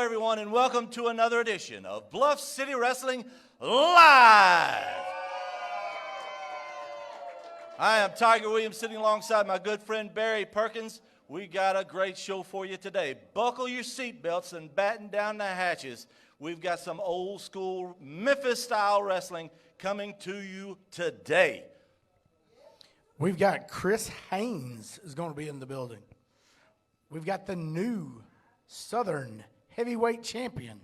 everyone, and welcome to another edition of Bluff City Wrestling Live. I am Tiger Williams, sitting alongside my good friend Barry Perkins. We got a great show for you today. Buckle your seatbelts and batten down the hatches. We've got some old school Memphis-style wrestling coming to you today. We've got Chris Haynes is going to be in the building. We've got the new Southern heavyweight champion,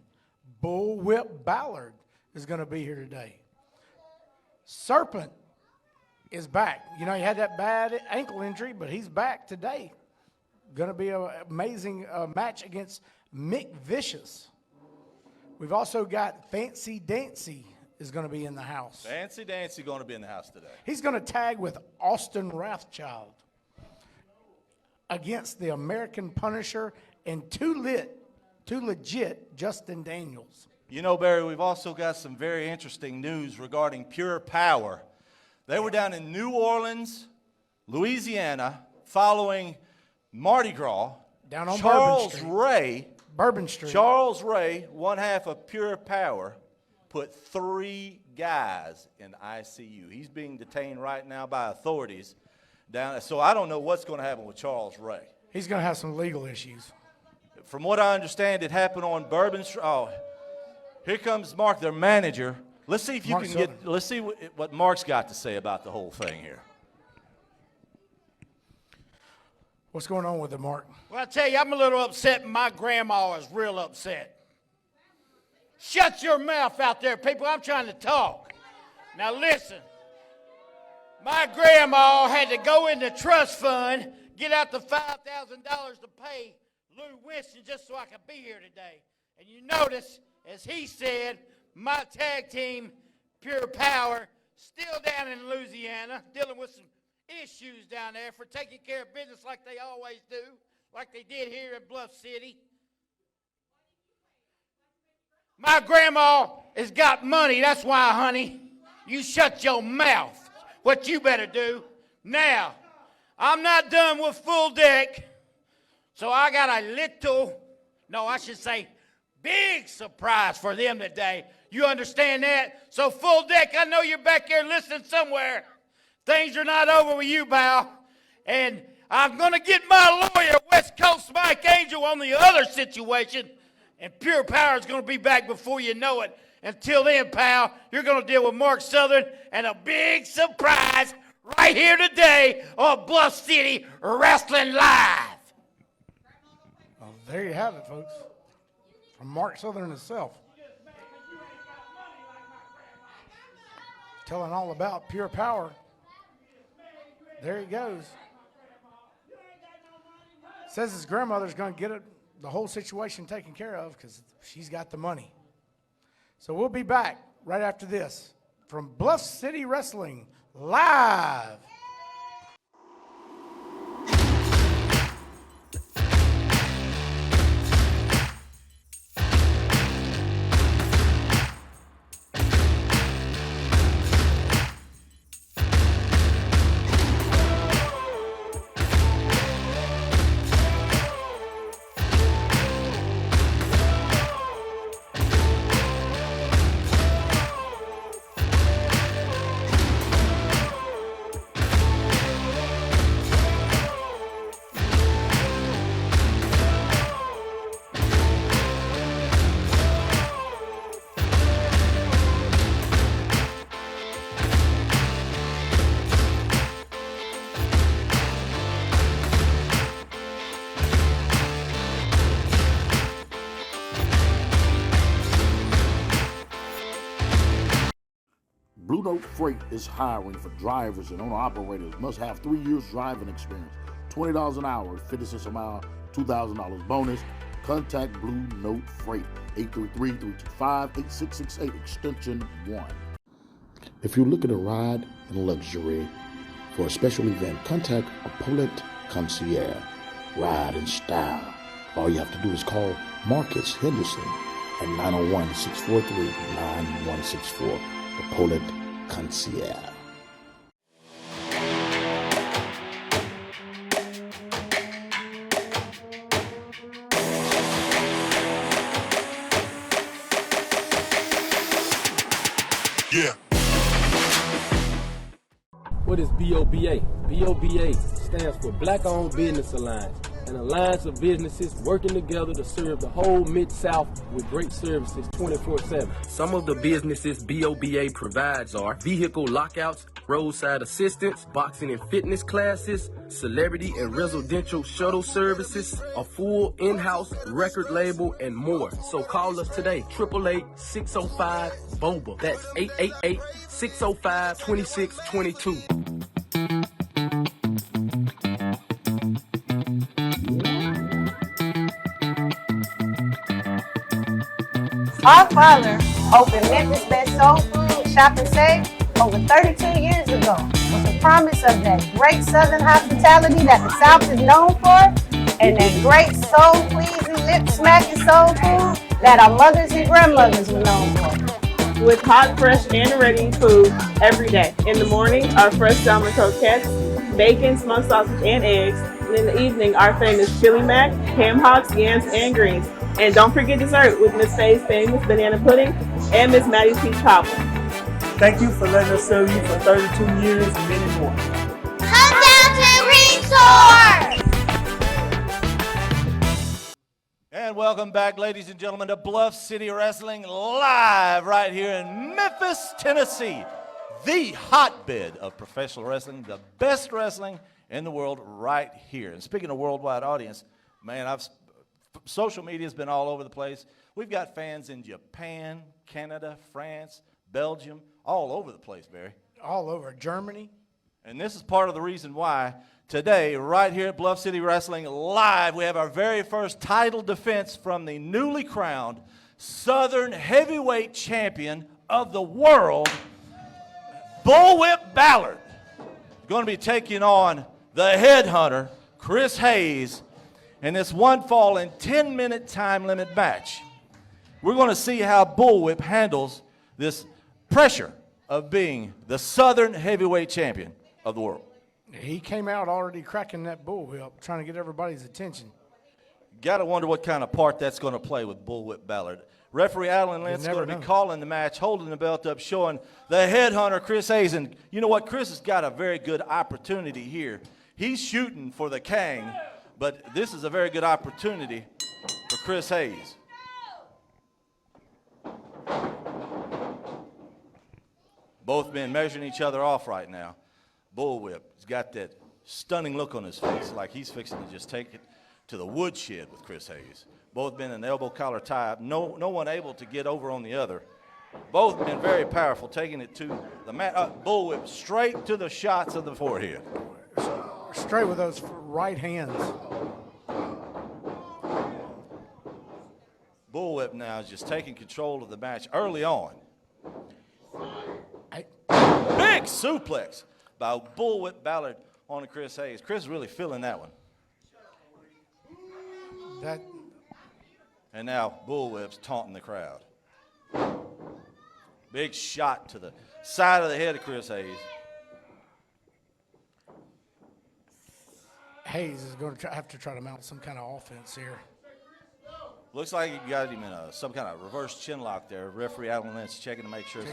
Bullwhip Ballard, is going to be here today. Serpent is back. You know, he had that bad ankle injury, but he's back today. Going to be an amazing match against Mick Vicious. We've also got Fancy Dancy is going to be in the house. Fancy Dancy going to be in the house today. He's going to tag with Austin Rathchild against the American Punisher and too legit Justin Daniels. You know, Barry, we've also got some very interesting news regarding Pure Power. They were down in New Orleans, Louisiana, following Mardi Gras. Down on Bourbon Street. Charles Ray, one half of Pure Power, put 3 guys in ICU. He's being detained right now by authorities down. So I don't know what's going to happen with Charles Ray. He's going to have some legal issues. From what I understand, it happened on Bourbon Street. Oh, here comes Mark, their manager. Let's see if you can get. Let's see what Mark's got to say about the whole thing here. What's going on with it, Mark? Well, I tell you, I'm a little upset, and my grandma is real upset. Shut your mouth out there, people. I'm trying to talk. Now, listen. My grandma had to go in the trust fund, get out the $5,000 to pay Lou Winston just so I could be here today. And you notice, as he said, my tag team, Pure Power, still down in Louisiana, dealing with some issues down there for taking care of business like they always do, like they did here in Bluff City. My grandma has got money. That's why, honey, you shut your mouth. What you better do. Now, I'm not done with Full Deck, so I got I should say big surprise for them today. You understand that? So Full Deck, I know you're back there listening somewhere. Things are not over with you, pal. And I'm going to get my lawyer, West Coast Mike Angel, on the other situation. And Pure Power is going to be back before you know it. Until then, pal, you're going to deal with Mark Southern and a big surprise right here today on Bluff City Wrestling Live. Well, there you have it, folks. From Mark Southern himself. Telling all about Pure Power. There he goes. Says his grandmother's going to get the whole situation taken care of because she's got the money. So we'll be back right after this from Bluff City Wrestling Live. Blue Note Freight is hiring for drivers and owner-operators. Must have 3 years driving experience. $20 an hour, 50 cents a mile, $2,000 bonus. Contact Blue Note Freight, 833-325-8668, extension 1. If you're looking to ride in luxury for a special event, contact a Paulette Concierge. Ride in style. All you have to do is call Marcus Henderson at 901-643-9164. The Paulette Concierge. What is BOBA? BOBA stands for Black Owned Business Alliance, an alliance of businesses working together to serve the whole Mid-South with great services 24/7. Some of the businesses BOBA provides are vehicle lockouts, roadside assistance, boxing and fitness classes, celebrity and residential shuttle services, a full in-house record label, and more. So call us today, 888-605-BOBA. That's 888-605-2622. Our father opened Memphis' best soul food shop and save over 32 years ago with the promise of that great Southern hospitality that the South is known for and that great soul-pleasing, lip-smacking soul food that our mothers and grandmothers were known for. With hot, fresh, and ready food every day. In the morning, our fresh salmon croquettes, bacon, smoked sausage, and eggs. And in the evening, our famous chili mac, ham hocks, yams, and greens. And don't forget dessert with Miss Faye's famous banana pudding and Miss Maddie's peach cobbler. Thank you for letting us serve you for 32 years and many more. Come down to Resort! And welcome back, ladies and gentlemen, to Bluff City Wrestling live right here in Memphis, Tennessee. The hotbed of professional wrestling, the best wrestling in the world right here. And speaking of worldwide audience, man, social media has been all over the place. We've got fans in Japan, Canada, France, Belgium, all over the place, Barry. All over Germany. And this is part of the reason why today, right here at Bluff City Wrestling Live, we have our very first title defense from the newly crowned Southern Heavyweight Champion of the world, Bullwhip Ballard. Going to be taking on the headhunter, Chris Hayes, in this one fall and 10-minute time limit match. We're going to see how Bullwhip handles this pressure of being the Southern Heavyweight Champion of the world. He came out already cracking that bullwhip, trying to get everybody's attention. Got to wonder what kind of part that's going to play with Bullwhip Ballard. Referee Alan Lentz is going to be calling the match, holding the belt up, showing the headhunter, Chris Hayes. And you know what? Chris has got a very good opportunity here. He's shooting for the Kang, but this is a very good opportunity for Chris Hayes. Both men measuring each other off right now. Bullwhip has got that stunning look on his face, like he's fixing to just take it to the woodshed with Chris Hayes. Both men in the elbow collar tie-up. No one able to get over on the other. Both men very powerful, taking it to the mat. Bullwhip straight to the shots of the forehead. Straight with those right hands. Bullwhip now is just taking control of the match early on. Big suplex by Bullwhip Ballard on Chris Hayes. Chris is really feeling that one. And now Bullwhip's taunting the crowd. Big shot to the side of the head of Chris Hayes. Hayes is going to have to try to mount some kind of offense here. Looks like he got him in some kind of reverse chin lock there. Referee Alan Lentz checking to make sure.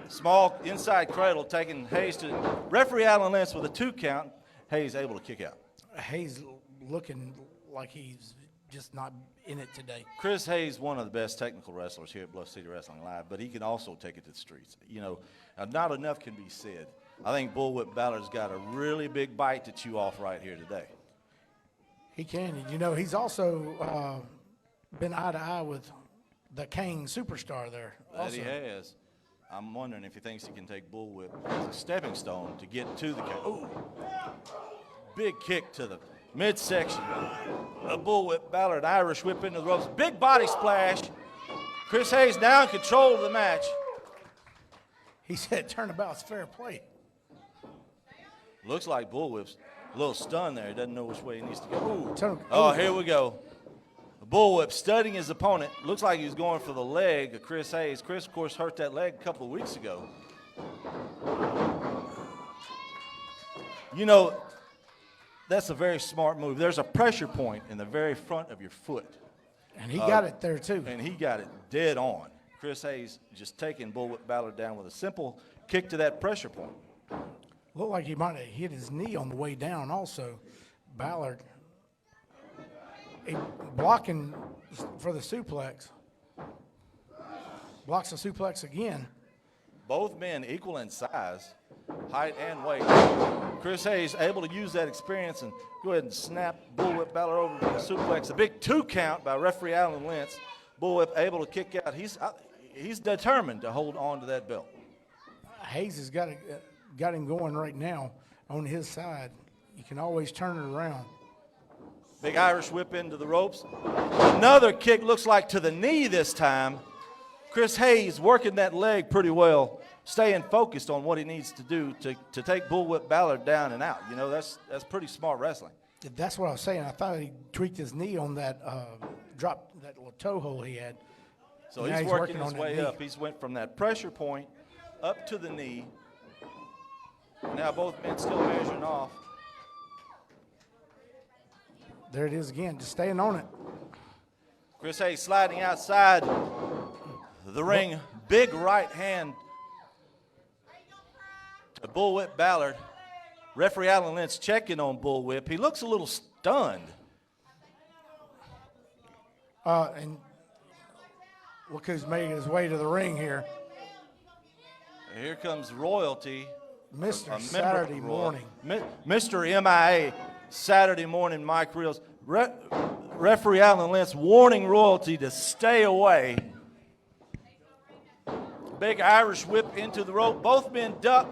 Small inside cradle taking Hayes to referee Alan Lentz with a 2 count. Hayes able to kick out. Hayes looking like he's just not in it today. Chris Hayes, one of the best technical wrestlers here at Bluff City Wrestling Live, but he can also take it to the streets. You know, not enough can be said. I think Bullwhip Ballard's got a really big bite to chew off right here today. He can. You know, he's also been eye to eye with the Kang superstar there. That he has. I'm wondering if he thinks he can take Bullwhip as a stepping stone to get to the Kang. Ooh. Big kick to the midsection. A Bullwhip Ballard, Irish whip into the ropes. Big body splash. Chris Hayes now in control of the match. He said turnabout's fair play. Looks like Bullwhip's a little stunned there. He doesn't know which way he needs to go. Ooh. Oh, here we go. Bullwhip studying his opponent. Looks like he's going for the leg of Chris Hayes. Chris, of course, hurt that leg a couple of weeks ago. You know, that's a very smart move. There's a pressure point in the very front of your foot. And he got it there, too. And he got it dead on. Chris Hayes just taking Bullwhip Ballard down with a simple kick to that pressure point. Looked like he might have hit his knee on the way down also. Ballard blocking for the suplex. Blocks the suplex again. Both men equal in size, height, and weight. Chris Hayes able to use that experience and go ahead and snap Bullwhip Ballard over with the suplex. A big 2 count by referee Alan Lentz. Bullwhip able to kick out. He's determined to hold on to that belt. Hayes has got him going right now on his side. You can always turn it around. Big Irish whip into the ropes. Another kick, looks like to the knee this time. Chris Hayes working that leg pretty well, staying focused on what he needs to do to take Bullwhip Ballard down and out. You know, that's pretty smart wrestling. That's what I was saying. I thought he tweaked his knee on that drop, that little toe hold he had. So now he's working his on way that knee. up. He's went from that pressure point up to the knee. Now both men still measuring off. There it is again, just staying on it. Chris Hayes sliding outside the ring. Big right hand to Bullwhip Ballard. Referee Alan Lentz checking on Bullwhip. He looks a little stunned. And look who's making his way to the ring here. Here comes Royalty. Mr. Saturday Morning. Mr. MIA, Saturday Morning Mike Reels. Referee Alan Lentz warning Royalty to stay away. Big Irish whip into the rope. Both men duck.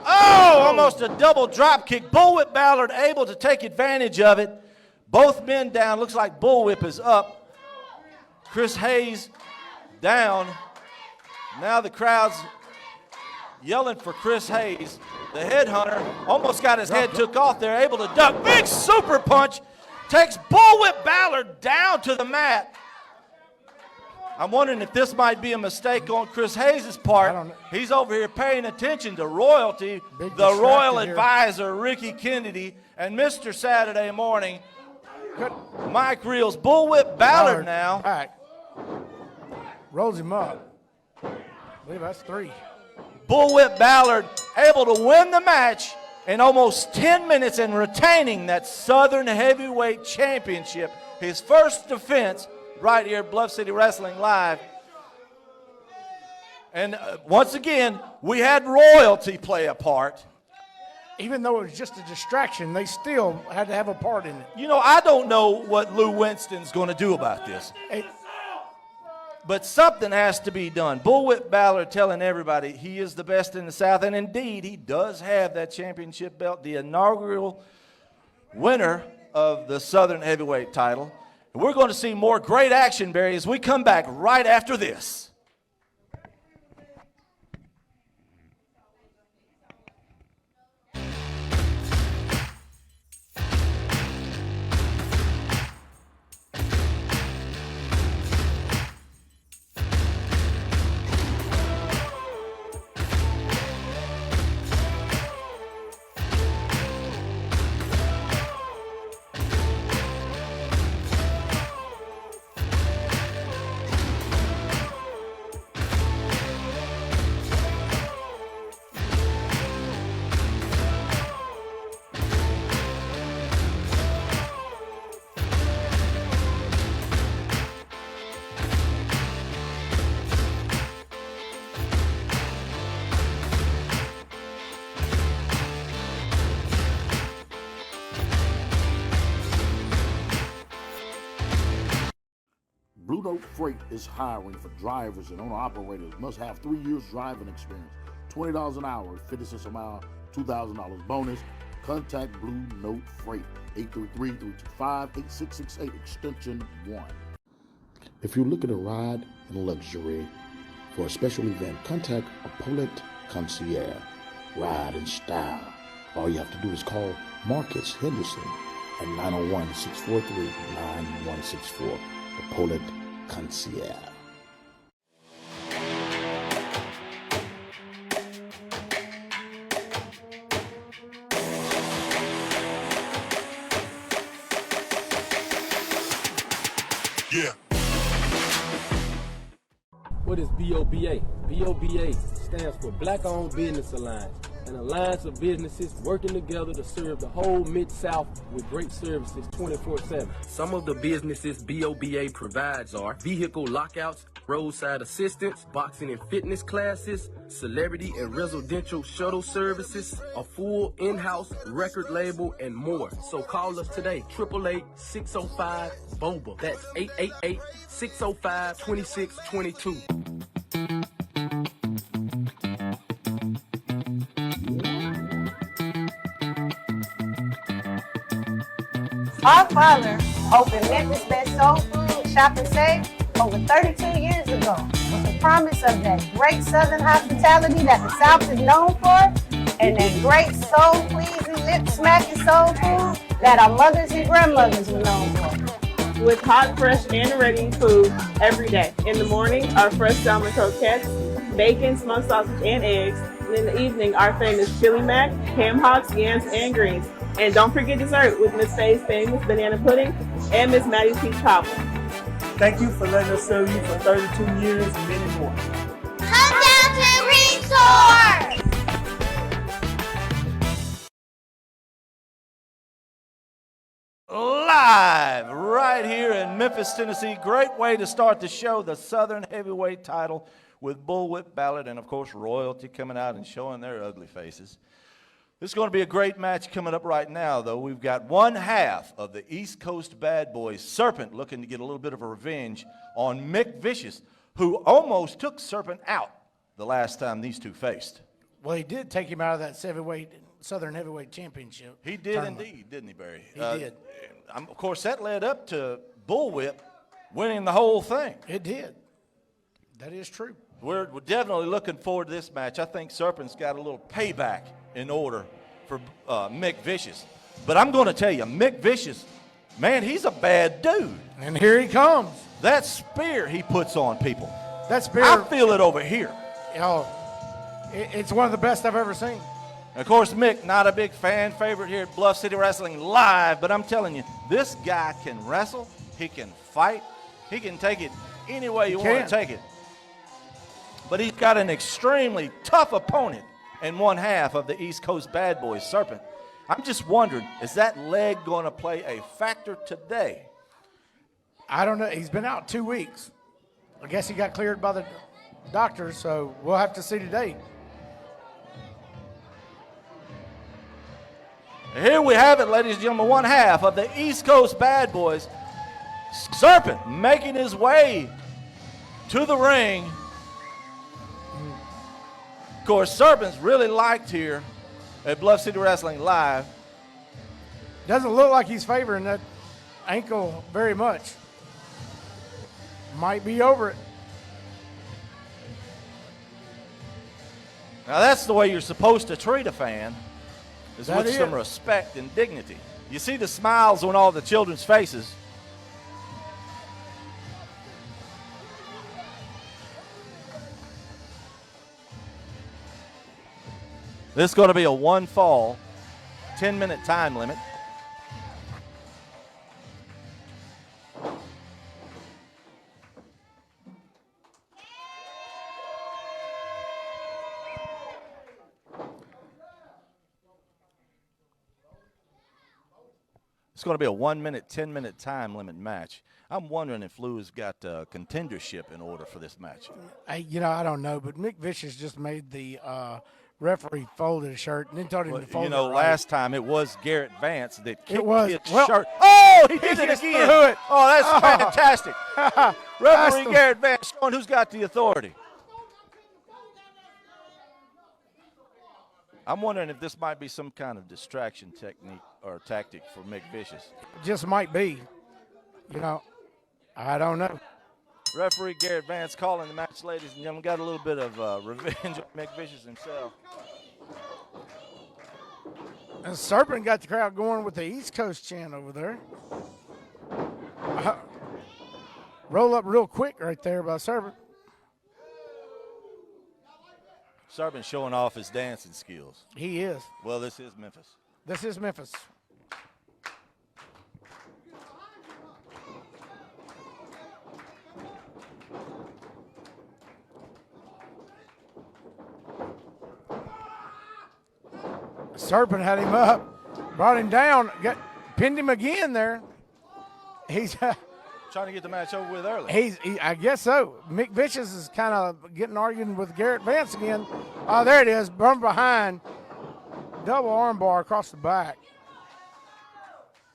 Oh, almost a double drop kick. Bullwhip Ballard able to take advantage of it. Both men down. Looks like Bullwhip is up. Chris Hayes down. Now the crowd's yelling for Chris Hayes. The headhunter almost got his head took off there, able to duck. Big super punch takes Bullwhip Ballard down to the mat. I'm wondering if this might be a mistake on Chris Hayes' part. He's over here paying attention to Royalty, the royal advisor, Ricky Kennedy, and Mr. Saturday Morning, Mike Reels. Bullwhip Ballard now. Back. Rolls him up. I believe that's 3. Bullwhip Ballard able to win the match in almost 10 minutes and retaining that Southern Heavyweight Championship. His first defense right here at Bluff City Wrestling Live. And once again, we had Royalty play a part. Even though it was just a distraction, they still had to have a part in it. You know, I don't know what Lou Winston's going to do about this. But something has to be done. Bullwhip Ballard telling everybody he is the best in the South, and indeed, he does have that championship belt, the inaugural winner of the Southern Heavyweight title. And we're going to see more great action, Barry, as we come back right after this. Blue Note Freight is hiring for drivers and owner-operators. Must have 3 years driving experience. $20 an hour, 50 cents a mile, $2,000 bonus. Contact Blue Note Freight, 833-325-8668, extension 1. If you're looking to ride in luxury for a special event, contact Apollo Concierge. Ride in style. All you have to do is call Marcus Henderson at 901-643-9164. Apollo Concierge. What is BOBA? BOBA stands for Black Owned Business Alliance, an alliance of businesses working together to serve the whole Mid-South with great services 24/7. Some of the businesses BOBA provides are vehicle lockouts, roadside assistance, boxing and fitness classes, celebrity and residential shuttle services, a full in-house record label, and more. So call us today, 888-605-BOBA. That's 888-605-2622. Our father opened Memphis' best soul food, Shop and Save, over 32 years ago with the promise of that great Southern hospitality that the South is known for, and that great soul-pleasing, lip-smacking soul food that our mothers and grandmothers were known for. With hot, fresh, and ready food every day. In the morning, our fresh salmon croquettes, bacon, smoked sausage, and eggs. And in the evening, our famous chili mac, ham hocks, yams, and greens. And don't forget dessert with Miss Faye's famous banana pudding and Miss Maddie's peach cobbler. Thank you for letting us serve you for 32 years and many more. Come down to Green Shore! Live right here in Memphis, Tennessee. Great way to start the show, the Southern Heavyweight title with Bullwhip Ballard and, of course, Royalty coming out and showing their ugly faces. This is going to be a great match coming up right now, though. We've got one half of the East Coast Bad Boys, Serpent, looking to get a little bit of a revenge on Mick Vicious, who almost took Serpent out the last time these two faced. Well, he did take him out of that Southern Heavyweight Championship. He did tournament. indeed, didn't he, Barry? He did. Of course, that led up to Bullwhip winning the whole thing. It did. That is true. We're definitely looking forward to this match. I think Serpent's got a little payback in order for Mick Vicious. But I'm going to tell you, Mick Vicious, man, he's a bad dude. And here he comes. That spear he puts on people, That spear, I feel it over here. It's one of the best I've ever seen. Of course, Mick, not a big fan favorite here at Bluff City Wrestling Live, but I'm telling you, this guy can wrestle, he can fight, he can take it any way you want to take it. But he's got an extremely tough opponent in one half of the East Coast Bad Boys, Serpent. I'm just wondering, is that leg going to play a factor today? I don't know. He's been out 2 weeks. I guess he got cleared by the doctor, so we'll have to see today. Here we have it, ladies and gentlemen, one half of the East Coast Bad Boys. Serpent making his way to the ring. Of course, Serpent's really liked here at Bluff City Wrestling Live. Doesn't look like he's favoring that ankle very much. Might be over it. Now, that's the way you're supposed to treat a fan, is That with is. some respect and dignity. You see the smiles on all the children's faces. This is going to be a one fall, 10-minute time limit. It's going to be a 1 minute, 10-minute time limit match. I'm wondering if Lou's got contendership in order for this match. I don't know, but Mick Vicious just made the referee fold his shirt and then told him to fold it right. Last time it was Garrett Vance that kicked his Well, shirt. Oh, he did it just again. threw it. Oh, that's fantastic. Referee Awesome. Garrett Vance showing who's got the authority. I'm wondering if this might be some kind of distraction technique or tactic for Mick Vicious. Just might be. I don't know. Referee Garrett Vance calling the match, ladies and gentlemen. Got a little bit of revenge on Mick Vicious himself. And Serpent got the crowd going with the East Coast chant over there. Roll up real quick right there by Serpent. Serpent showing off his dancing skills. He is. Well, this is Memphis. This is Memphis. Serpent had him up, brought him down, pinned him again there. He's trying to get the match over with early. I guess so. Mick Vicious is kind of arguing with Garrett Vance again. Oh, there it is, from behind. Double armbar across the back.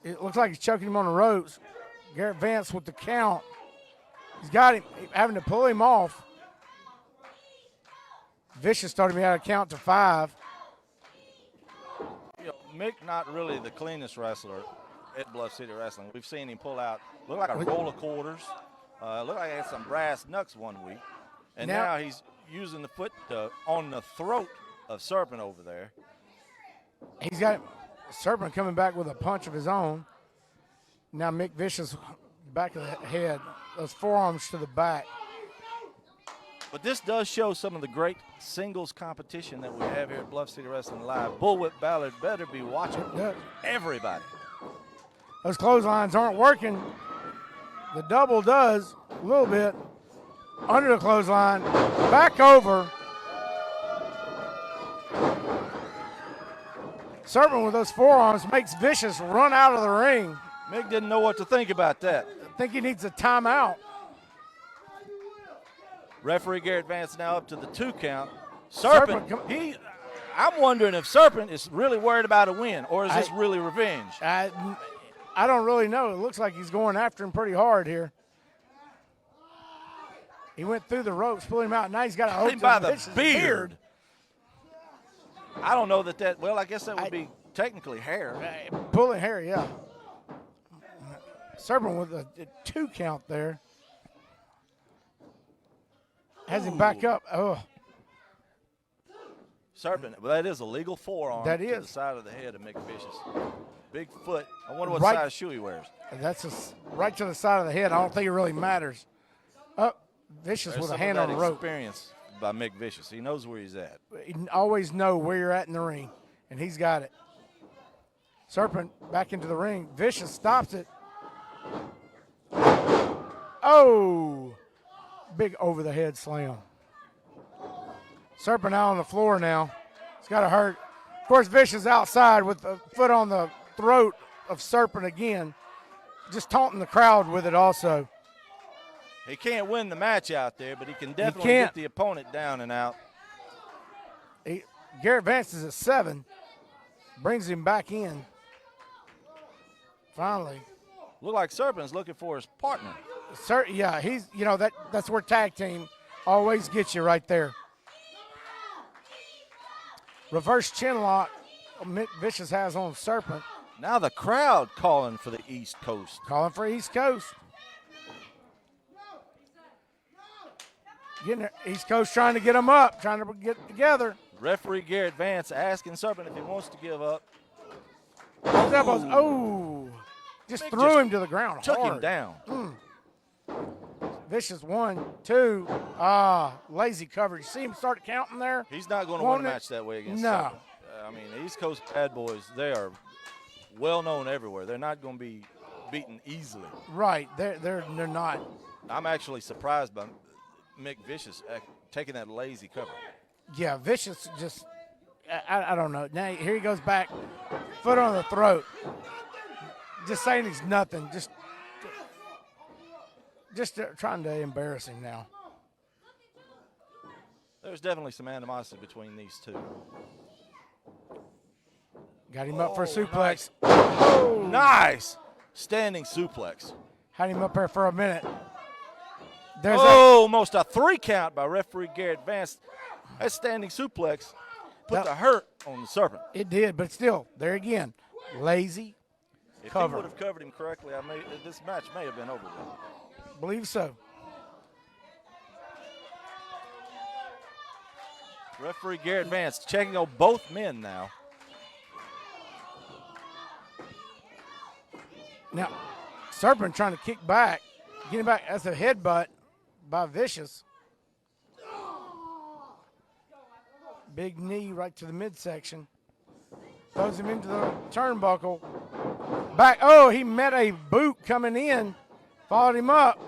It looks like he's choking him on the ropes. Garrett Vance with the count. He's got him, having to pull him off. Vicious started me out of count to 5. You know, Mick not really the cleanest wrestler at Bluff City Wrestling. We've seen him pull out, look like a roll of quarters. Look like he had some brass knucks one week. And now he's using the foot on the throat of Serpent over there. He's got Serpent coming back with a punch of his own. Now Mick Vicious, back of the head, those forearms to the back. But this does show some of the great singles competition that we have here at Bluff City Wrestling Live. Bullwhip Ballard better be watching everybody. Those clotheslines aren't working. The double does a little bit. Under the clothesline, back over. Serpent with those forearms makes Vicious run out of the ring. Mick didn't know what to think about that. I think he needs a timeout. Referee Garrett Vance now up to the 2 count. Serpent, I'm wondering if Serpent is really worried about a win, or is this really revenge? I don't really know. It looks like he's going after him pretty hard here. He went through the ropes, pulled him out. Now he's got to hold him by the beard. I don't know that, well, I guess that would be technically hair. Pulling hair, yeah. Serpent with a 2 count there. Has him back up. Oh. Serpent, well, that is a legal forearm to the side of the head of Mick Vicious. Big foot. I wonder what size shoe he wears. That's right to the side of the head. I don't think it really matters. Vicious with a hand on the rope. Experience by Mick Vicious. He knows where he's at. You always know where you're at in the ring, and he's got it. Serpent back into the ring. Vicious stops it. Oh! Big over-the-head slam. Serpent out on the floor now. It's got to hurt. Of course, Vicious outside with the foot on the throat of Serpent again. Just taunting the crowd with it also. He can't win the match out there, but he can definitely get the opponent down and out. Garrett Vance is at 7. Brings him back in. Finally. Look like Serpent's looking for his partner. Yeah, he's, that's where tag team always gets you right there. Reverse chin lock Mick Vicious has on Serpent. Now the crowd calling for the East Coast. Calling for East Coast. Getting there. East Coast trying to get them up, trying to get together. Referee Garrett Vance asking Serpent if he wants to give up. Elbows. Oh. Just threw him to the ground took hard. Him down. Vicious 1, 2. Lazy cover. You see him start counting there? He's not going to win a match that way against Serpent. I mean, the East Coast Bad Boys, they are well known everywhere. They're not going to be beaten easily. Right. They're not. I'm actually surprised by Mick Vicious taking that lazy cover. Yeah, Vicious just, I don't know. Now, here he goes back. Foot on the throat. Just saying he's nothing. Just trying to embarrass him now. There's definitely some animosity between these two. Got him up for a suplex. Nice. Oh, nice. Standing suplex. Had him up there for a minute. There's almost a 3 count by referee Garrett Vance. That standing suplex put the hurt on the Serpent. It did, but still, there again, lazy cover. If he would have covered him correctly, this match may have been over with. Believe so. Referee Garrett Vance checking on both men now. Now, Serpent trying to kick back, getting back. That's a headbutt by Vicious. Big knee right to the midsection. Throws him into the turnbuckle. Back. Oh, he met a boot coming in. Followed him up.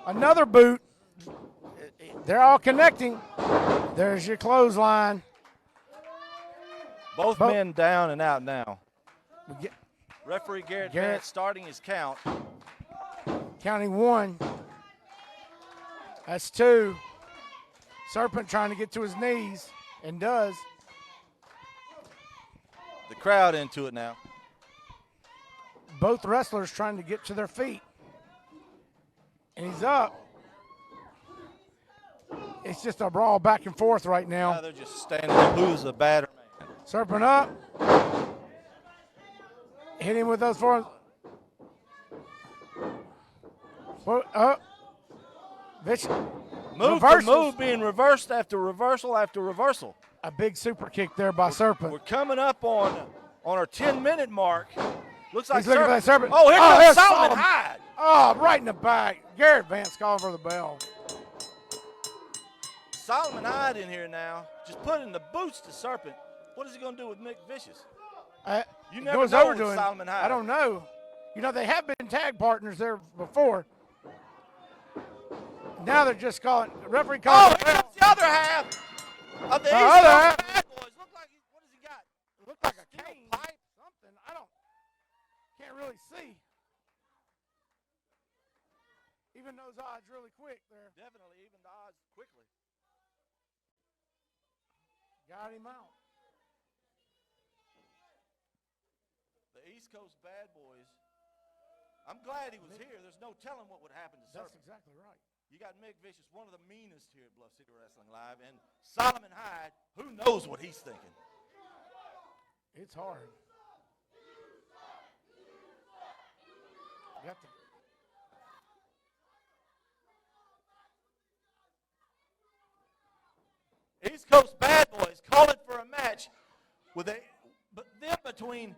Another boot. They're all connecting. There's your clothesline. Both men down and out now. We get Referee Garrett Garrett. Vance starting his count. counting 1. That's 2. Serpent trying to get to his knees, and does. The crowd into it now. Both wrestlers trying to get to their feet. And he's up. It's just a brawl back and forth right now. Now they're just standing there. Who's the badder man? Serpent up. Hit him with those four. Up. Vicious. Move for move being reversed after reversal after reversal. A big super kick there by Serpent. We're coming up on our 10-minute mark. Looks like He's looking for that Serpent. Oh, here comes there's Solomon Hyde. Oh, right in the back. Garrett Vance calling for the bell. Solomon Hyde in here now. Just putting the boots to Serpent. What is he going to do with Mick Vicious? You never goes know over with to him. Solomon Hyde. I don't know. You know, they have been tag partners there before. Now they're just calling. Referee calling. Oh, here comes the other half of the East other half. Coast Bad Boys. Look like what has he got? Looked like a cane pipe, something. Can't really see. Even those odds really quick there. Definitely even the odds quickly. Got him out. The East Coast Bad Boys. I'm glad he was here. There's no telling what would happen to Serpent. That's exactly right. You got Mick Vicious, one of the meanest here at Bluff City Wrestling Live, and Solomon Hyde, who knows what he's thinking. It's hard. Got the East Coast Bad Boys calling for a match with them between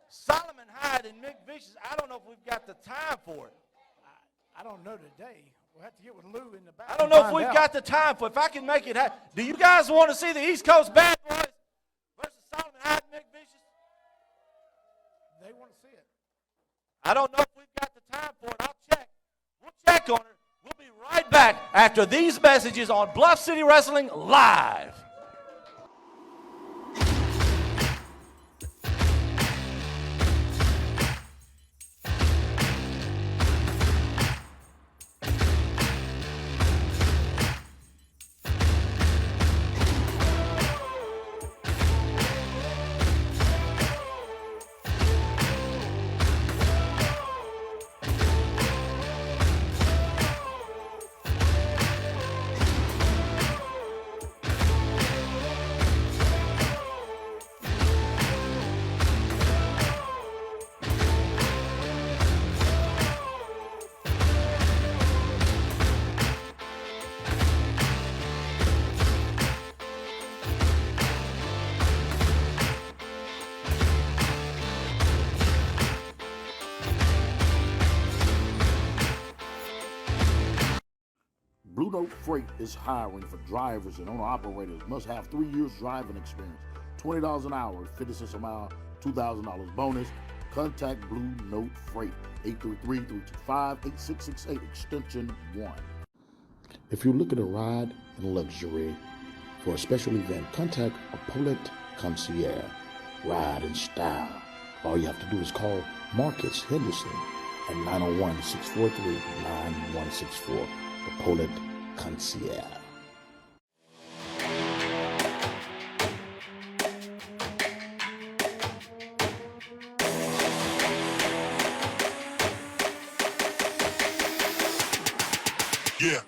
Solomon Hyde and Mick Vicious. I don't know if we've got the time for it. I don't know today. We'll have to get with Lou in the back. I don't know if we've got the time for it. If I can make it happen. Do you guys want to see the East Coast Bad Boys versus Solomon Hyde and Mick Vicious? They want to see it. I don't know if we've got the time for it. I'll check. We'll check on it. We'll be right back after these messages on Bluff City Wrestling Live. Blue Note Freight is hiring for drivers and owner-operators. Must have 3 years driving experience. $20 an hour, 50 cents a mile, $2,000 bonus. Contact Blue Note Freight, 833-325-8668, extension 1. If you're looking to ride in luxury for a special event, contact Apollo Concierge. Ride in style. All you have to do is call Marcus Henderson at 901-643-9164. Apollo Concierge. Yeah.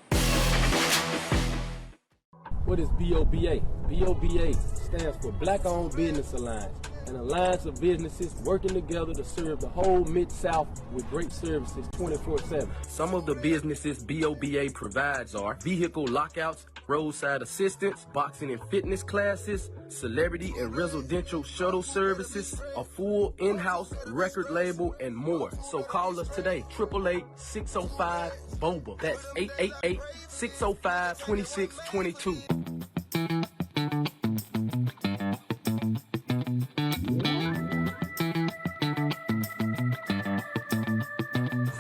What is BOBA? BOBA stands for Black Owned Business Alliance, an alliance of businesses working together to serve the whole Mid-South with great services 24/7. Some of the businesses BOBA provides are vehicle lockouts, roadside assistance, boxing and fitness classes, celebrity and residential shuttle services, a full in-house record label, and more. So call us today, 888-605-BOBA. That's 888-605-2622.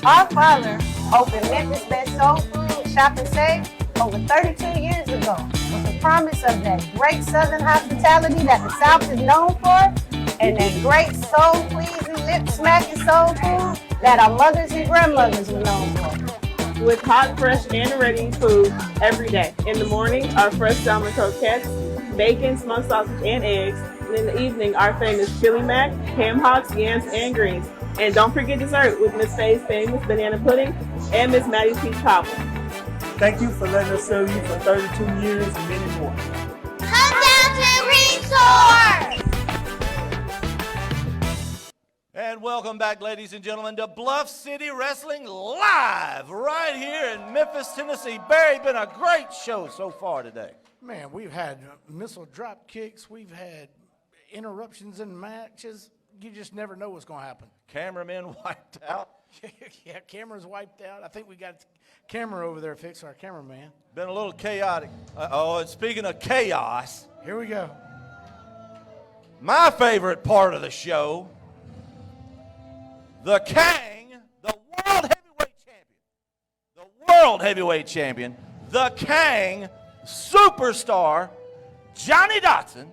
Our father opened Memphis' best soul food shop and save over 32 years ago. with the promise of that great Southern hospitality that the South is known for, and that great soul-pleasing, lip-smacking soul food that our mothers and grandmothers were known for. With hot, fresh, and ready food every day. In the morning, our fresh salmon croquettes, bacon, smoked sausage, and eggs. And in the evening, our famous chili mac, ham hocks, yams, and greens. And don't forget dessert with Miss Faye's famous banana pudding and Miss Maddie's peach cobbler. Thank you for letting us serve you for 32 years and many more. Come down to Resort! And welcome back, ladies and gentlemen, to Bluff City Wrestling live right here in Memphis, Tennessee. Barry, been a great show so far today. Man, we've had missile drop kicks. We've had interruptions in matches. You just never know what's going to happen. Cameramen wiped out. Yeah, camera's wiped out. I think we got the camera over there to fix our cameraman. Been a little chaotic. And speaking of chaos, Here we go. my favorite part of the show, the King, the World Heavyweight Champion. The World Heavyweight Champion, the King, superstar, Johnny Dotson.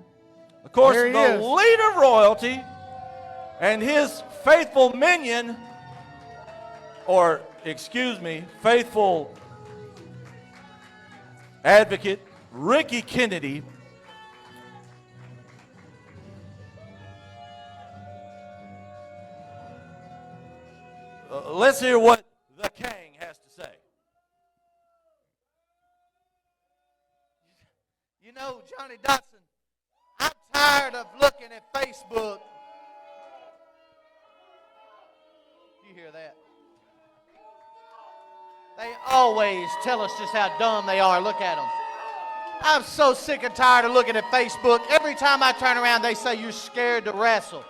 Of course, There he the is. leader of royalty, and his faithful minion, or excuse me, faithful advocate, Ricky Kennedy. Let's hear what the King has to say. You know, Johnny Dotson, I'm tired of looking at Facebook. You hear that? They always tell us just how dumb they are. Look at them. I'm so sick and tired of looking at Facebook. Every time I turn around, they say you're scared to wrestle.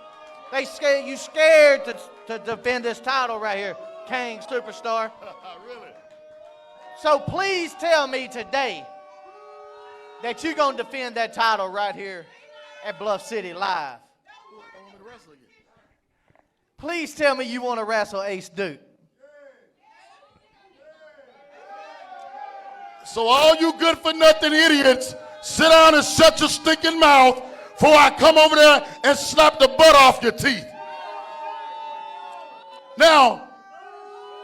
You scared to defend this title right here, King Superstar. Really? So please tell me today that you're going to defend that title right here at Bluff City Live. Please tell me you want to wrestle Ace Duke. So all you good-for-nothing idiots, sit down and shut your stinking mouth before I come over there and slap the butt off your teeth. Now,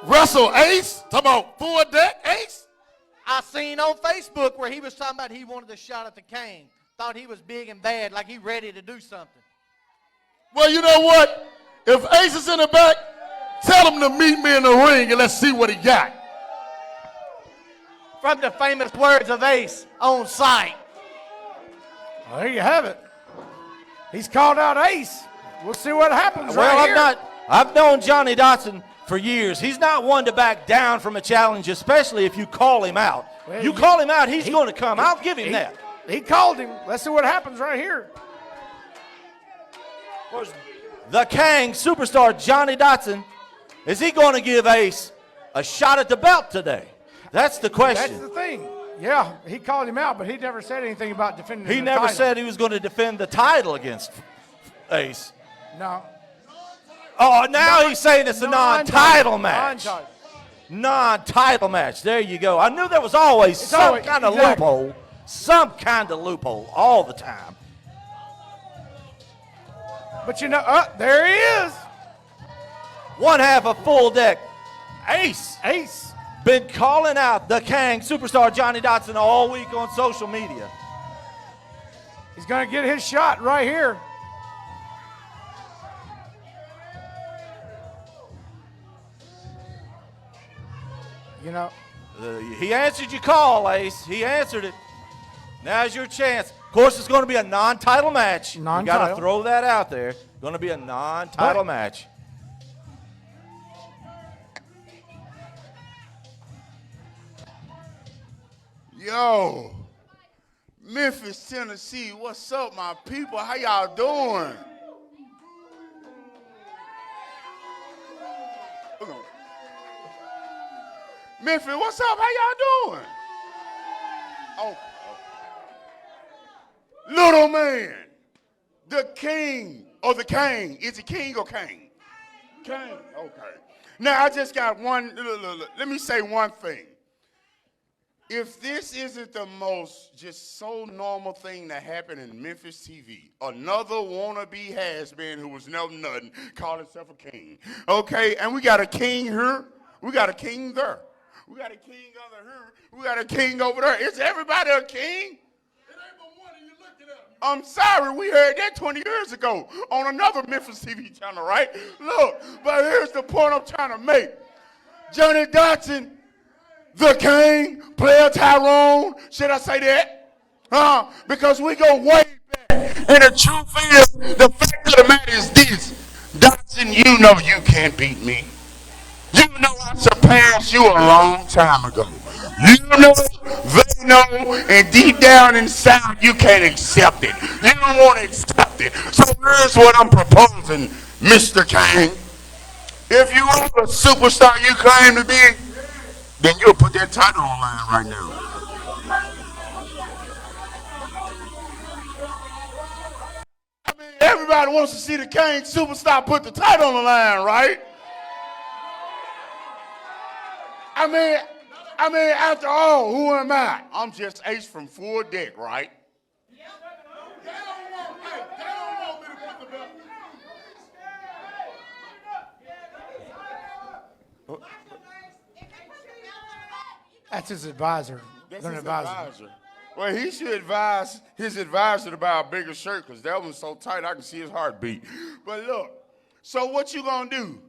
wrestle Ace? Talk about full deck Ace? I seen on Facebook where he was talking about he wanted a shot at the King. Thought he was big and bad, like he ready to do something. Well, you know what? If Ace is in the back, tell him to meet me in the ring and let's see what he got. From the famous words of Ace on sight. Well, there you have it. He's called out Ace. We'll see what happens Well, right here. I've known Johnny Dotson for years. He's not one to back down from a challenge, especially if you call him out. Well, you call him out, he's going to come. I'll give him that. He called him. Let's see what happens right here. The King superstar Johnny Dotson, is he going to give Ace a shot at the belt today? That's the question. That's the thing. Yeah, he called him out, but he never said anything about defending He the never title. said he was going to defend the title against Ace. No. Oh, now he's saying it's a non-title match. Non-title. Non-title match. There you go. I knew there was always some kind of loophole. Some kind of loophole all the time. But you know, there he is. One half of full deck. Ace. Ace. Been calling out the King superstar Johnny Dotson all week on social media. He's going to get his shot right here. You know. He answered your call, Ace. He answered it. Now's your chance. Of course, it's going to be a non-title match. You got to throw that out there. Going to be a non-title match. Yo, Memphis, Tennessee, what's up, my people? How y'all doing? Memphis, what's up? How y'all doing? Oh, little man, the king or the king. Is it king or king? King, okay. Now, I just got one, let me say one thing. if this isn't the most just so normal thing that happened in Memphis TV, another wannabe has-been who was never nothing called himself a king. Okay, and we got a king here, we got a king there. We got a king over here, we got a king over there. Is everybody a king? I'm sorry, we heard that 20 years ago on another Memphis TV channel, right? Look, but here's the point I'm trying to make. Johnny Dotson, the king, player Tyrone, should I say that? Because we go way back. And the truth is, the fact of the matter is this. Dotson, you know you can't beat me. You know I surpassed you a long time ago. You know, they know, and deep down inside you can't accept it. You don't want to accept it. So here's what I'm proposing, Mr. King. If you are the superstar you claim to be, then you'll put that title online right now. I mean, everybody wants to see the King superstar put the title on the line, right? I mean, after all, who am I? I'm just Ace from Full Deck, right? They don't want me to put the belt. That's his advisor. That's his advisor. Well, he should advise his advisor to buy a bigger shirt because that one's so tight I can see his heartbeat. But look, so what you gonna do?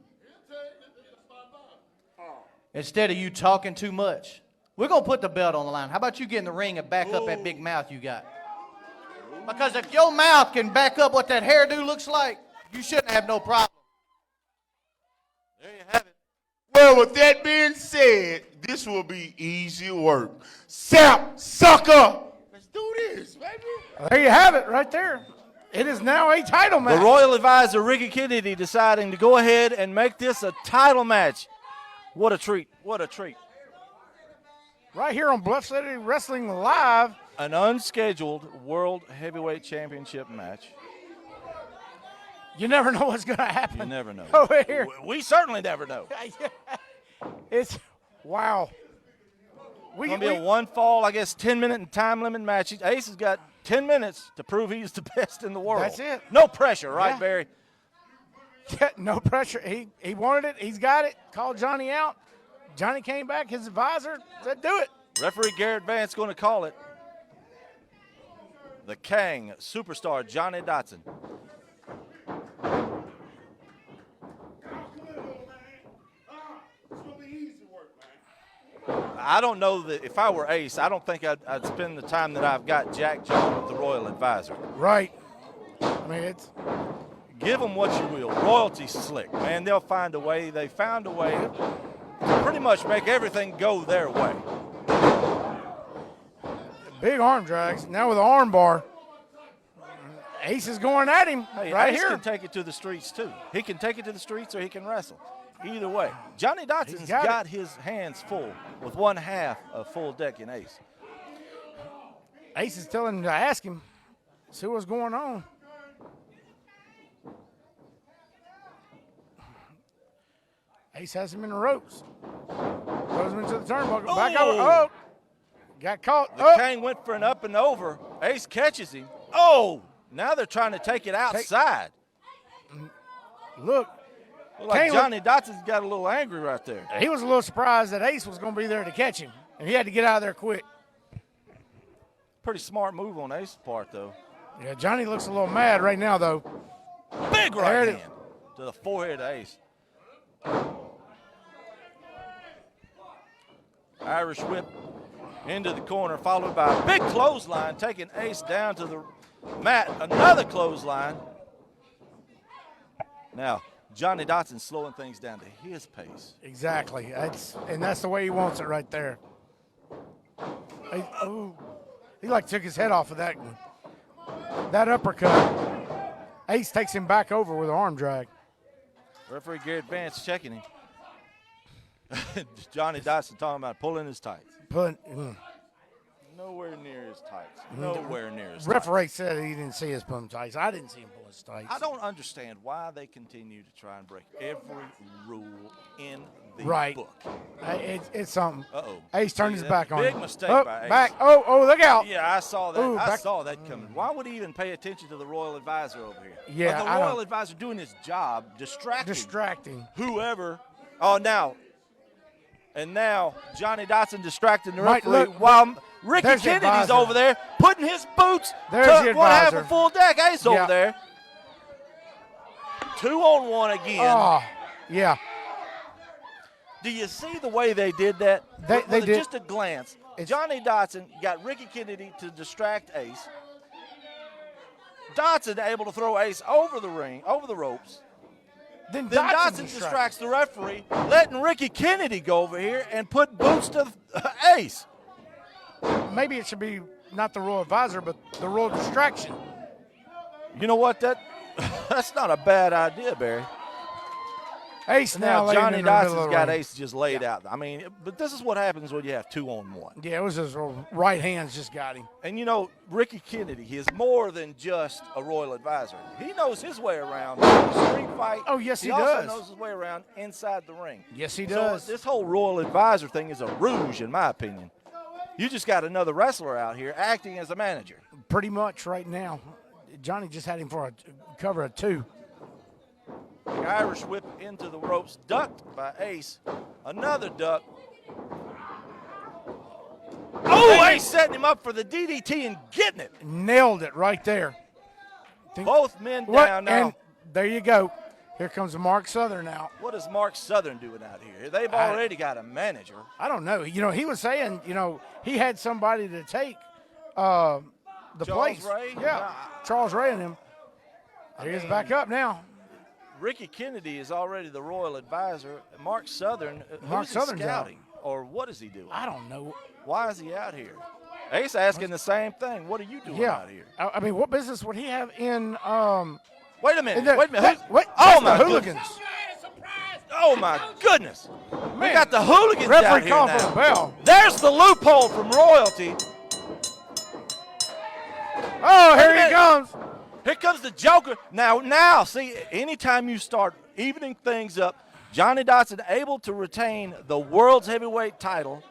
Instead of you talking too much, we're going to put the belt on the line. How about you get in the ring and back up that big mouth you got? Because if your mouth can back up what that hairdo looks like, you shouldn't have no problem. There you have it. Well, with that being said, this will be easy work. Sap, sucker! Let's do this, baby. There you have it right there. It is now a title match. The Royal Advisor, Ricky Kennedy, deciding to go ahead and make this a title match. What a treat. What a treat. Right here on Bluff City Wrestling Live. An unscheduled World Heavyweight Championship match. You never know what's going to happen. You never know. Over here. We certainly never know. It's, wow. It's going to be a one fall, I guess, 10-minute time limit match. Ace has got 10 minutes to prove he's the best in the world. That's it. No pressure, right, Yeah. Barry? Yeah, no pressure. He wanted it. He's got it. Called Johnny out. Johnny came back. His advisor said, do it. Referee Garrett Vance going to call it. The King superstar Johnny Dotson. I don't know that if I were Ace, I don't think I'd spend the time that I've got Jack John with the Royal Advisor. Right. I mean, it's... Give them what you will. Royalty's slick, man. They'll find a way. They found a way to pretty much make everything go their way. Big arm drags. Now with the arm bar. Ace is going at him right Ace here. can take it to the streets, too. He can take it to the streets or he can wrestle. Either way. Johnny Dotson's got his hands full with one half of Full Deck in Ace. Ace is telling him to ask him, see what's going on. Ace has him in the ropes. Throws him into the turnbuckle. Back over. Oh! Got caught. The King went for an up and over. Ace catches him. Oh! Now they're trying to take it outside. Look. Like Johnny Dotson's got a little angry right there. He was a little surprised that Ace was going to be there to catch him, and he had to get out of there quick. Pretty smart move on Ace's part, though. Yeah, Johnny looks a little mad right now, though. Big right hand to the forehead of Ace. Irish whip into the corner, followed by a big clothesline, taking Ace down to the mat. Another clothesline. Now, Johnny Dotson slowing things down to his pace. Exactly. That's the way he wants it right there. He like took his head off of that one. That uppercut. Ace takes him back over with an arm drag. Referee Garrett Vance checking him. Johnny Dotson talking about pulling his tights. Nowhere near his tights. Nowhere near his tights. Referee said he didn't see his pulling tights. I didn't see him pull his tights. I don't understand why they continue to try and break every rule in the Right. book. It's something. Uh-oh. Ace turned his back on Big him. mistake Oh, by Ace. back. Oh, look out. Yeah, I saw that. Ooh, I back- saw that coming. Why would he even pay attention to the royal advisor over here? Yeah, the I royal don't- advisor doing his job, Distracting. whoever. Oh, now Johnny Dotson distracting the Right, referee look, while Ricky there's the Kennedy's advisor. over there putting his boots There's to the one half advisor. of full deck. Ace Yeah. over there. 2-on-1 again. Oh, yeah. Do you see the way they did that? They With did. Just a glance. Johnny Dotson got Ricky Kennedy to distract Ace. Dotson able to throw Ace over the ring, over the ropes. Then Dotson distracts the referee, letting Ricky Kennedy go over here and put boots to Ace. Maybe it should be not the royal advisor, but the royal distraction. You know what? That's not a bad idea, Barry. Ace Now laying Johnny in the middle of Dotson's the got ring. Ace just laid out. I mean, but this is what happens when you have 2-on-1. Yeah, it was his right hands just got him. And you know, Ricky Kennedy, he is more than just a royal advisor. He knows his way around the street fight. Oh, yes, he also does. knows his way around inside the ring. Yes, he So does. this whole royal advisor thing is a rouge, in my opinion. You just got another wrestler out here acting as a manager. Pretty much right now. Johnny just had him for a cover of 2. The Irish whip into the ropes, ducked by Ace. Another duck. Oh, Ace setting him up for the DDT and getting it. Nailed it right there. Both men What? down now. And there you go. Here comes Mark Southern now. What is Mark Southern doing out here? They've already got a manager. I don't know. You know, he was saying, he had somebody to take the Charles place. Ray? Yeah, Charles Ray and him. There he is back up now. Ricky Kennedy is already the royal advisor. Mark Southern, Mark who's Southern's he scouting? Or what is he doing? I don't know. Why is he out here? Ace asking the same thing. What are you doing Yeah. out here? I mean, what business would he have in Wait a minute. in the- Wait a minute. What? Oh, That's my the goodness. hooligans. Oh, my goodness. We Man, got the hooligans referee out here called for now. the bell. There's the loophole from royalty. Oh, Wait a here he minute. comes. Here comes the Joker. Now, see, anytime you start evening things up, Johnny Dotson able to retain the world's heavyweight title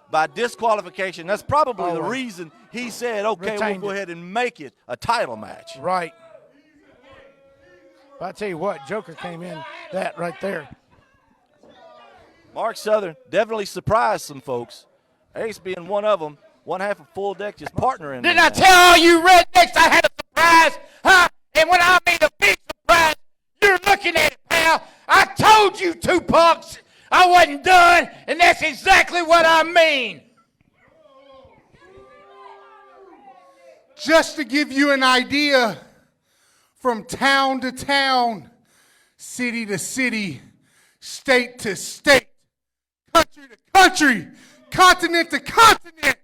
by disqualification. That's probably the reason he said, okay, Retained we'll go it. ahead and make it a title match. Right. But I tell you what, Joker came in that right there. Mark Southern definitely surprised some folks. Ace being one of them, one half of full deck just partnering. Didn't I tell all you rednecks I had a surprise? Huh? And when I mean a big surprise, you're looking at it, pal. I told you, Tupac, I wasn't done, and that's exactly what I mean. Just to give you an idea, from town to town, city to city, state to state, country to country, continent to continent,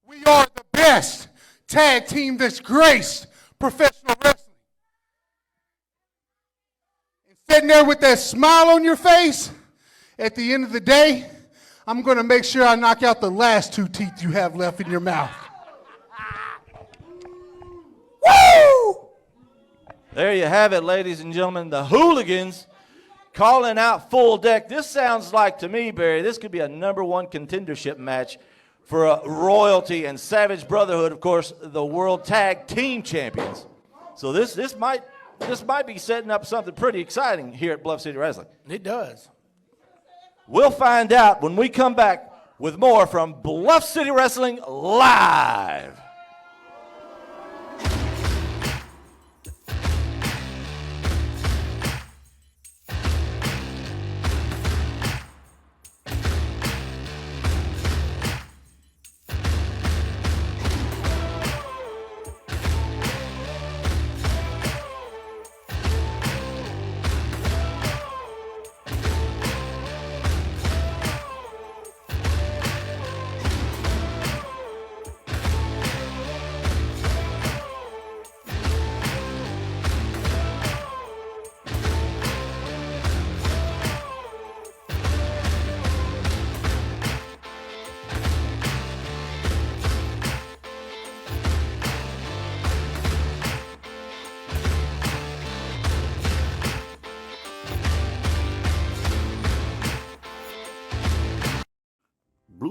we are the best tag team that's graced professional wrestling. And sitting there with that smile on your face, at the end of the day, I'm going to make sure I knock out the last 2 teeth you have left in your mouth. Woo! There you have it, ladies and gentlemen. The hooligans calling out full deck. This sounds like, to me, Barry, this could be a #1 contendership match for Royalty and Savage Brotherhood, of course, the World Tag Team Champions. So this might be setting up something pretty exciting here at Bluff City Wrestling. It does. We'll find out when we come back with more from Bluff City Wrestling Live.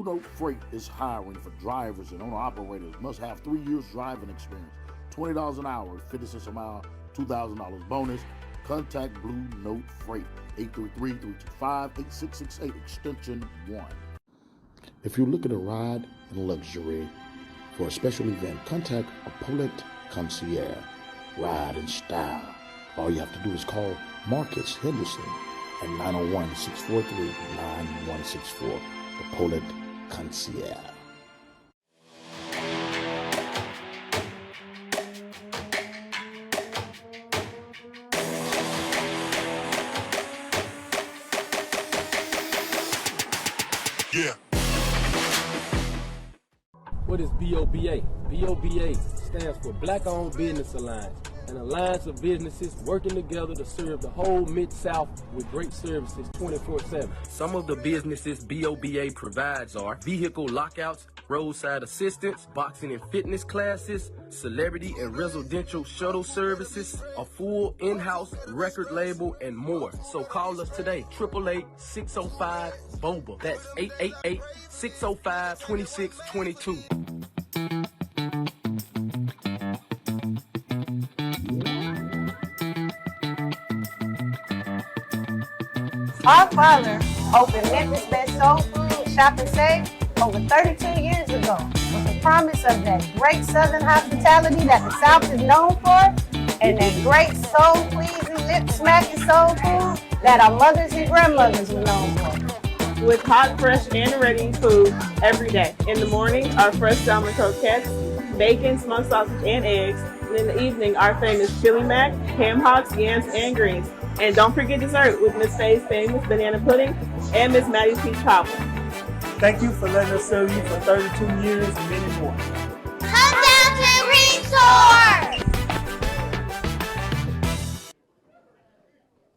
Note Freight is hiring for drivers and owner-operators. Must have 3 years driving experience. $20 an hour, 50 cents a mile, $2,000 bonus. Contact Blue Note Freight, 833-325-8668, extension 1. If you're looking to ride in luxury for a special event, contact a Paulette Concierge. Ride in style. All you have to do is call Marcus Henderson at 901-643-9164. The Paulette Concierge. Yeah. What is BOBA? BOBA stands for Black Owned Business Alliance, an alliance of businesses working together to serve the whole Mid-South with great services 24/7. Some of the businesses BOBA provides are vehicle lockouts, roadside assistance, boxing and fitness classes, celebrity and residential shuttle services, a full in-house record label, and more. So call us today, 888-605-BOBA. That's 888-605-2622. Our father opened Memphis' best soul food, Shop and Save, over 32 years ago with the promise of that great Southern hospitality that the South is known for, and that great soul-pleasing, lip-smacking soul food that our mothers and grandmothers were known for. With hot, fresh, and ready food every day. In the morning, our fresh salmon croquettes, bacon, smoked sausage, and eggs. And in the evening, our famous chili mac, ham hocks, yams, and greens. And don't forget dessert with Miss Faye's famous banana pudding and Miss Maddie's peach cobbler. Thank you for letting us serve you for 32 years and many more. Come down to the resort!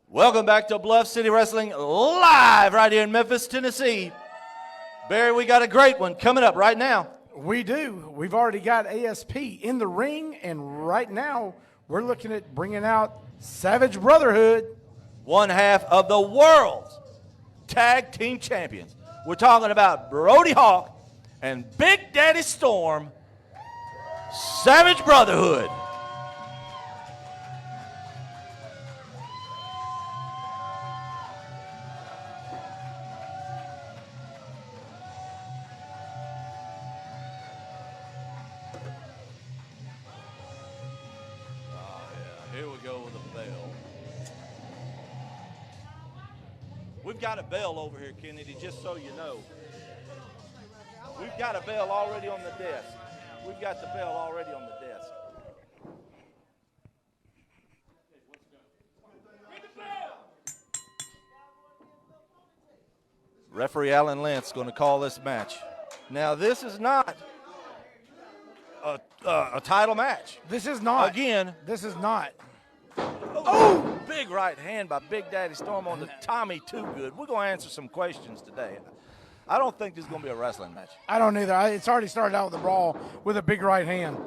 Welcome back to Bluff City Wrestling live right here in Memphis, Tennessee. Barry, we got a great one coming up right now. We do. We've already got ASP in the ring, and right now we're looking at bringing out Savage Brotherhood. One half of the world's tag team champions. We're talking about Brody Hawk and Big Daddy Storm, Savage Brotherhood. Here we go with a bell. We've got a bell over here, Kennedy, just so you know. We've got a bell already on the desk. We've got the bell already on the desk. Referee Alan Lentz is going to call this match. Now, this is not a title match. This is not. Again. This is not. Oh, big right hand by Big Daddy Storm on the Tommy Too Good. We're going to answer some questions today. I don't think this is going to be a wrestling match. I don't either. It's already started out with a brawl with a big right hand.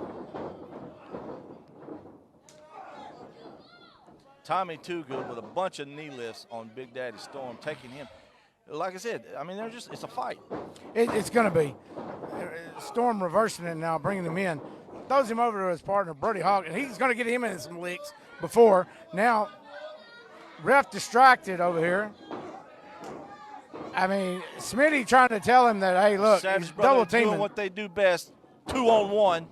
Tommy Too Good with a bunch of knee lifts on Big Daddy Storm, taking him. Like I said, I mean, it's a fight. It's going to be. Storm reversing it now, bringing him in. Throws him over to his partner, Brody Hawk, and he's going to get him in some licks before. Now, ref distracted over here. I mean, Smitty trying to tell him that, hey, look, Savage he's double doing teaming. what they do best, 2-on-1.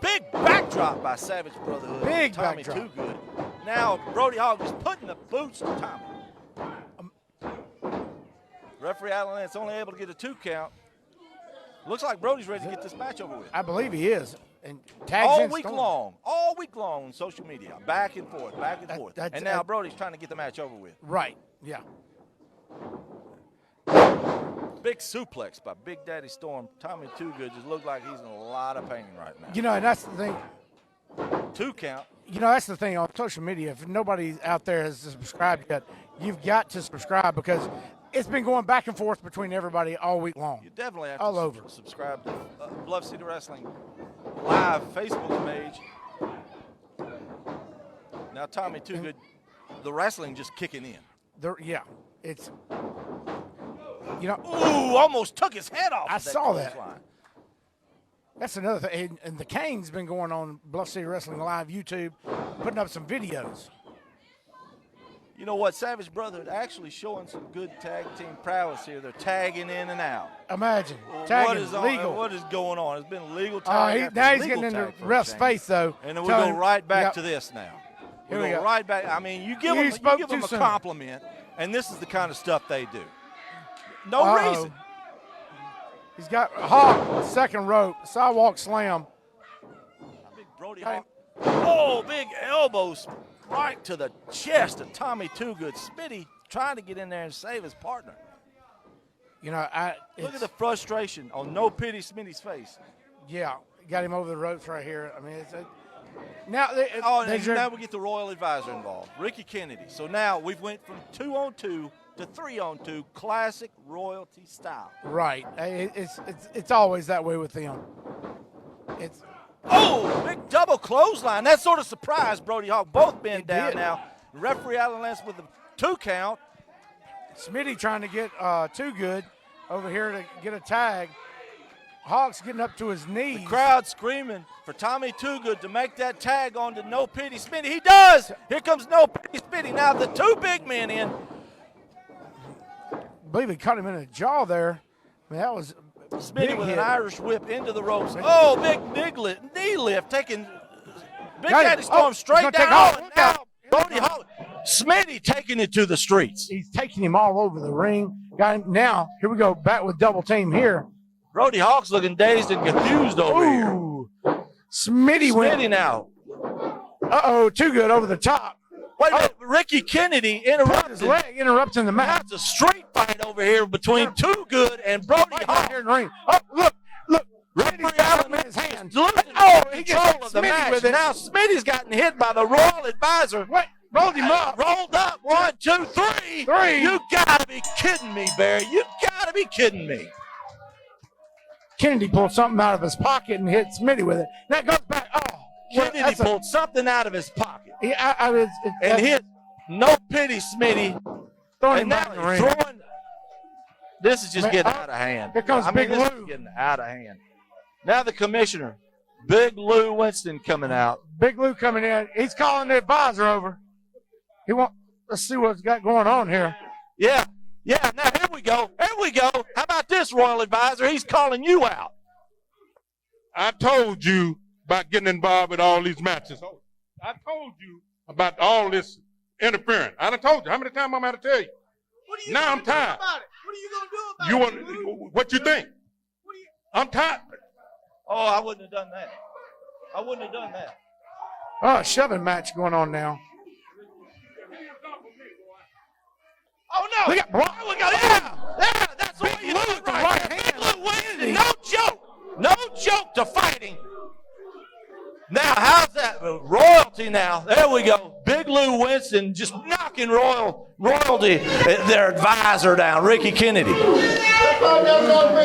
Big backdrop by Savage Brotherhood. Big Tommy backdrop. Too Good. Now Brody Hawk is putting the boots to Tommy. Referee Allen Lance only able to get a 2 count. Looks like Brody's ready to get this match over with. I believe he is. And tags all in week Storm. long on social media, back and forth. And now Brody's trying to get the match over with. Right, yeah. Big suplex by Big Daddy Storm. Tommy Too Good just looked like he's in a lot of pain right now. You know, and that's the thing. 2 count. You know, that's the thing on social media. If nobody out there has subscribed yet, you've got to subscribe because it's been going back and forth between everybody all week long. You definitely have all to over. Subscribe to Bluff City Wrestling live Facebook page. Now Tommy Too Good, the wrestling just kicking in. Yeah, it's You know, Ooh, almost took his head off. I saw that. clothesline. That's another thing. And the Kane's been going on Bluff City Wrestling Live YouTube, putting up some videos. You know what? Savage Brotherhood actually showing some good tag team prowess here. They're tagging in and out. Imagine. What Tagging is legal. What is going on? It's been legal tag. Now he's getting into ref's face, though. And then we go right back Yep. to this now. Here we go. Right back. I mean, you give them a compliment, and this is the kind of stuff they do. No reason. He's got Hawk, second rope, sidewalk slam. Big Brody Hawk. Oh, big elbows right to the chest of Tommy Too Good. Smitty trying to get in there and save his partner. You know, Look at the frustration on No Pity Smitty's face. Yeah, got him over the ropes right here. I mean, now now we get the Royal Advisor involved, Ricky Kennedy. So now we've went from 2-on-2 to 3-on-2, classic royalty style. Right. It's always that way with them. Big double clothesline. That sort of surprised Brody Hawk. Both men down now. Referee Alan Lance with the 2 count. Smitty trying to get Too Good over here to get a tag. Hawk's getting up to his knees. The crowd screaming for Tommy Too Good to make that tag on to No Pity Smitty. He does. Here comes No Pity Smitty. Now the 2 big men in. I believe he cut him in the jaw there. I mean, that was Smitty with an Irish whip into the ropes. Oh, big knee lift, taking Big Daddy Storm straight down. Now Brody Hawk. Smitty taking it to the streets. He's taking him all over the ring. Got him. Now, here we go, back with double team here. Brody Hawk's looking dazed and confused over here. Smitty went. Now. Uh-oh, Too Good over the top. Wait a minute, Ricky Kennedy interrupted. His leg interrupting the match. It's a street fight over here between Too Good and Brody Hawk. Here in the ring. Oh, look. Referee Allen in his hand. Losing He control gets of the Smitty match. with it. Now Smitty's gotten hit by the Royal Advisor. Wait, rolled him up. Rolled up. 1, 2, 3. You gotta be kidding me, Barry. You gotta be kidding me. Kennedy pulled something out of his pocket and hit Smitty with it. Now it goes back. Kennedy pulled something out of his pocket and hit No Pity Smitty. Throwing and him now back in the he's ring. throwing. This is just getting out of hand. Here comes Big this Lou. is getting out of hand. Now the commissioner, Big Lou Winston, coming out. Big Lou coming in. He's calling the advisor over. Let's see what's got going on here. Yeah. Now here we go. How about this, Royal Advisor? He's calling you out. I told you about getting involved with all these matches. I told you about all this interfering. I done told you. How many times am I going to tell you? Now I'm tired. What are you going to do about it? What you think? I'm tired. Oh, I wouldn't have done that. Oh, shoving match going on now. Oh, no. We got Bluff. Yeah, that's what you do right there. Big Lou Winston, no joke to fighting. Now, how's that? Royalty now. There we go. Big Lou Winston just knocking royalty, their advisor down, Ricky Kennedy. That's all y'all got to